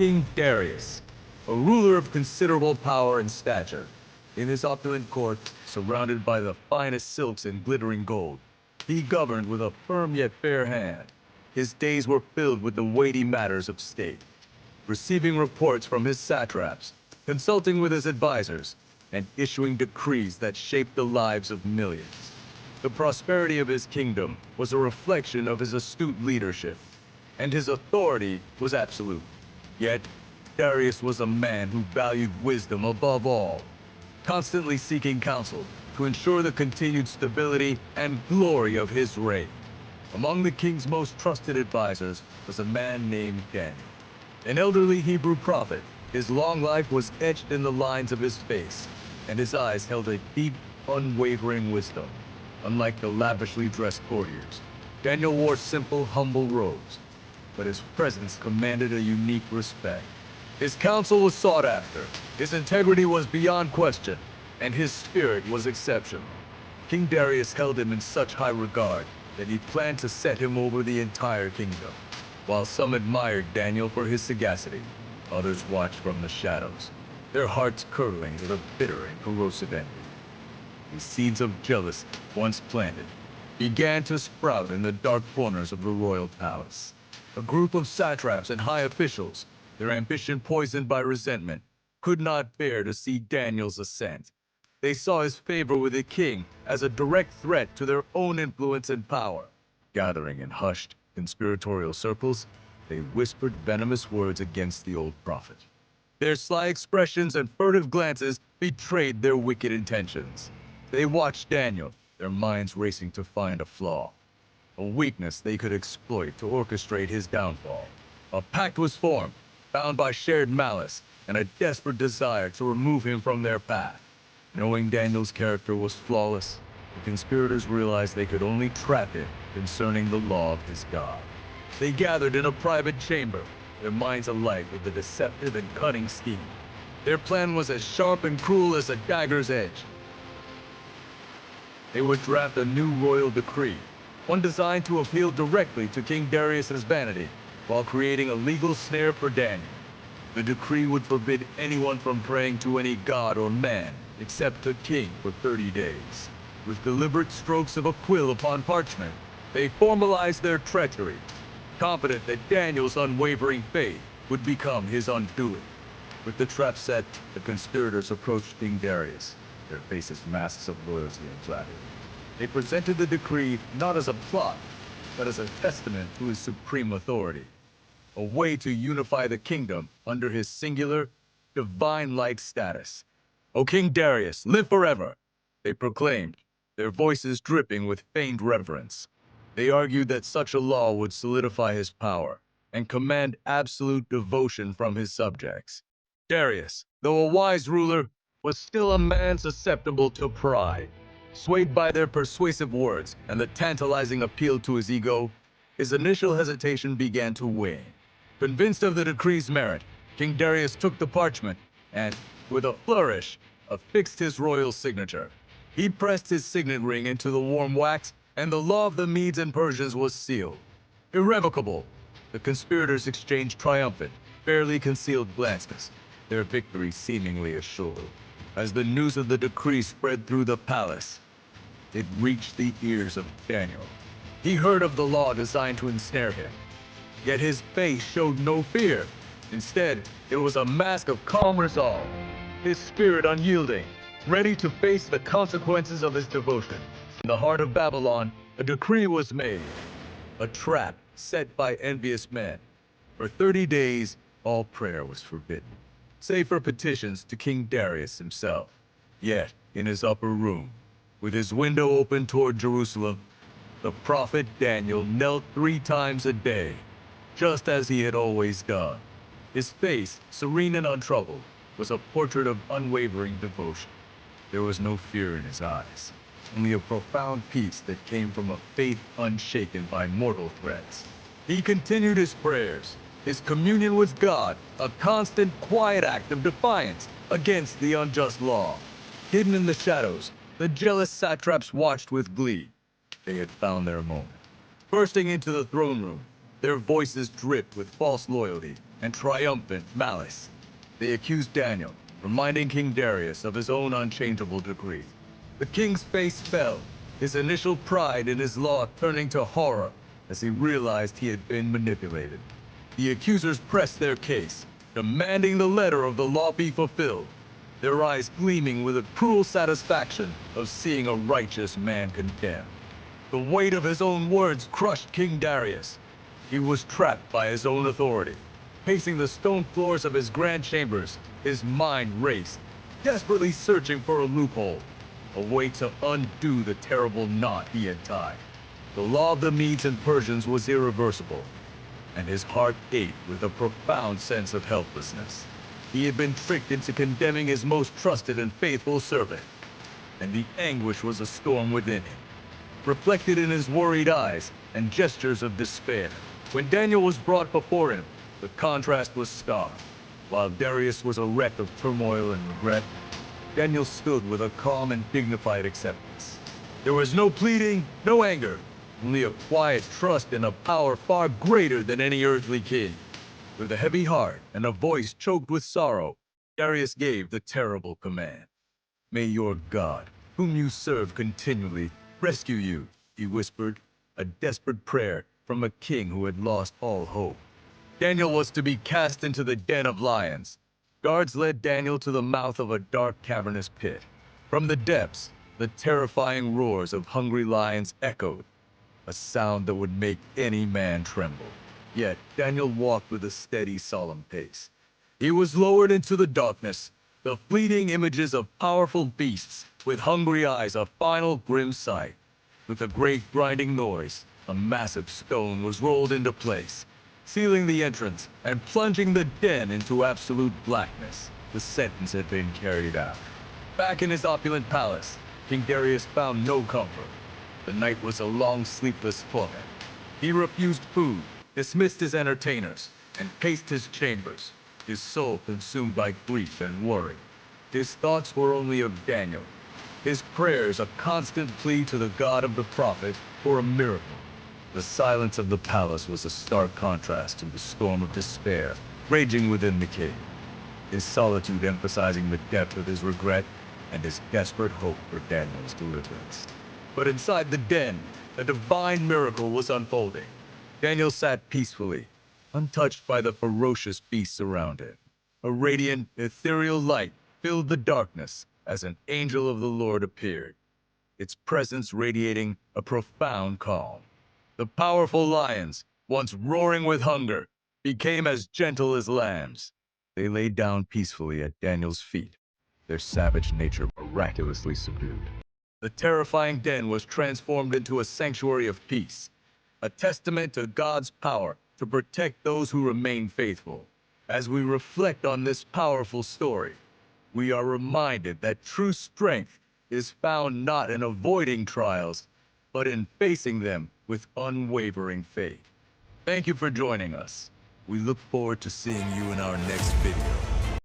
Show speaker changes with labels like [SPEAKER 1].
[SPEAKER 1] King Darius, a ruler of considerable power and stature. In his opulent court, surrounded by the finest silks and glittering gold, he governed with a firm yet fair hand. His days were filled with the weighty matters of state, receiving reports from his satraps, consulting with his advisors, and issuing decrees that shaped the lives of millions. The prosperity of his kingdom was a reflection of his astute leadership, and his authority was absolute. Yet, Darius was a man who valued wisdom above all, constantly seeking counsel to ensure the continued stability and glory of his reign. Among the king's most trusted advisors was a man named Daniel, an elderly Hebrew prophet. His long life was etched in the lines of his face, and his eyes held a deep, unwavering wisdom. Unlike the lavishly dressed courtiers, Daniel wore simple, humble robes, but his presence commanded a unique respect. His counsel was sought after, his integrity was beyond question, and his spirit was exceptional. King Darius held him in such high regard that he planned to set him over the entire kingdom. While some admired Daniel for his sagacity, others watched from the shadows, their hearts curdling with a bitter and corrosive envy. The seeds of jealousy, once planted, began to sprout in the dark corners of the royal palace. A group of satraps and high officials, their ambition poisoned by resentment, could not bear to see Daniel's ascent. They saw his favor with the king as a direct threat to their own influence and power. Gathering in hushed, conspiratorial circles, they whispered venomous words against the old prophet. Their sly expressions and furtive glances betrayed their wicked intentions. They watched Daniel, their minds racing to find a flaw, a weakness they could exploit to orchestrate his downfall. A pact was formed, bound by shared malice and a desperate desire to remove him from their path. Knowing Daniel's character was flawless, the conspirators realized they could only trap him concerning the law of his God. They gathered in a private chamber, their minds alight with the deceptive and cunning scheme. Their plan was as sharp and cruel as a dagger's edge. They would draft a new royal decree, one designed to appeal directly to King Darius's vanity, while creating a legal snare for Daniel. The decree would forbid anyone from praying to any god or man, except the king, for 30 days. With deliberate strokes of a quill upon parchment, they formalized their treachery, confident that Daniel's unwavering faith would become his undoing. With the trap set, the conspirators approached King Darius, their faces masks of loyalty and flattery. They presented the decree not as a plot, but as a testament to his supreme authority, a way to unify the kingdom under his singular, divine-like status. "O King Darius, live forever!" they proclaimed, their voices dripping with feigned reverence. They argued that such a law would solidify his power and command absolute devotion from his subjects. Darius, though a wise ruler, was still a man susceptible to pride. Swayed by their persuasive words and the tantalizing appeal to his ego, his initial hesitation began to wane. Convinced of the decree's merit, King Darius took the parchment and, with a flourish, affixed his royal signature. He pressed his signet ring into the warm wax, and the law of the Medes and Persians was sealed. Irrevocable, the conspirators exchanged triumphant, barely concealed glances, their victory seemingly assured. As the news of the decree spread through the palace, it reached the ears of Daniel. He heard of the law designed to ensnare him, yet his face showed no fear. Instead, it was a mask of calm resolve, his spirit unyielding, ready to face the consequences of his devotion. In the heart of Babylon, a decree was made, a trap set by envious men. For 30 days, all prayer was forbidden, save for petitions to King Darius himself. Yet, in his upper room, with his window open toward Jerusalem, the prophet Daniel knelt 3 times a day, just as he had always done. His face, serene and untroubled, was a portrait of unwavering devotion. There was no fear in his eyes, only a profound peace that came from a faith unshaken by mortal threats. He continued his prayers, his communion with God, a constant, quiet act of defiance against the unjust law. Hidden in the shadows, the jealous satraps watched with glee. They had found their moment. Bursting into the throne room, their voices dripped with false loyalty, and triumphant malice. They accused Daniel, reminding King Darius of his own unchangeable decree. The king's face fell, his initial pride in his law turning to horror as he realized he had been manipulated. The accusers pressed their case, demanding the letter of the law be fulfilled, their eyes gleaming with a cruel satisfaction of seeing a righteous man condemned. The weight of his own words crushed King Darius. He was trapped by his own authority. Pacing the stone floors of his grand chambers, his mind raced, desperately searching for a loophole, a way to undo the terrible knot he had tied. The law of the Medes and Persians was irreversible, and his heart ached with a profound sense of helplessness. He had been tricked into condemning his most trusted and faithful servant, and the anguish was a storm within him, reflected in his worried eyes and gestures of despair. When Daniel was brought before him, the contrast was stark. While Darius was a wreck of turmoil and regret, Daniel stood with a calm and dignified acceptance. There was no pleading, no anger, only a quiet trust in a power far greater than any earthly king. With a heavy heart and a voice choked with sorrow, Darius gave the terrible command. "May your God, whom you serve continually, rescue you," he whispered, a desperate prayer from a king who had lost all hope. Daniel was to be cast into the den of lions. Guards led Daniel to the mouth of a dark, cavernous pit. From the depths, the terrifying roars of hungry lions echoed, a sound that would make any man tremble. Yet Daniel walked with a steady, solemn pace. He was lowered into the darkness, the fleeting images of powerful beasts with hungry eyes a final grim sight. With a great grinding noise, a massive stone was rolled into place, sealing the entrance and plunging the den into absolute blackness. The sentence had been carried out. Back in his opulent palace, King Darius found no comfort. The night was a long, sleepless torment. He refused food, dismissed his entertainers, and paced his chambers, his soul consumed by grief and worry. His thoughts were only of Daniel, his prayers a constant plea to the God of the prophet for a miracle. The silence of the palace was a stark contrast to the storm of despair raging within the king, his solitude emphasizing the depth of his regret and his desperate hope for Daniel's deliverance. But inside the den, a divine miracle was unfolding. Daniel sat peacefully, untouched by the ferocious beasts around him. A radiant, ethereal light filled the darkness as an angel of the Lord appeared, its presence radiating a profound calm. The powerful lions, once roaring with hunger, became as gentle as lambs. They lay down peacefully at Daniel's feet, their savage nature miraculously subdued. The terrifying den was transformed into a sanctuary of peace, a testament to God's power to protect those who remain faithful. As we reflect on this powerful story, we are reminded that true strength is found not in avoiding trials, but in facing them with unwavering faith. Thank you for joining us. We look forward to seeing you in our next video.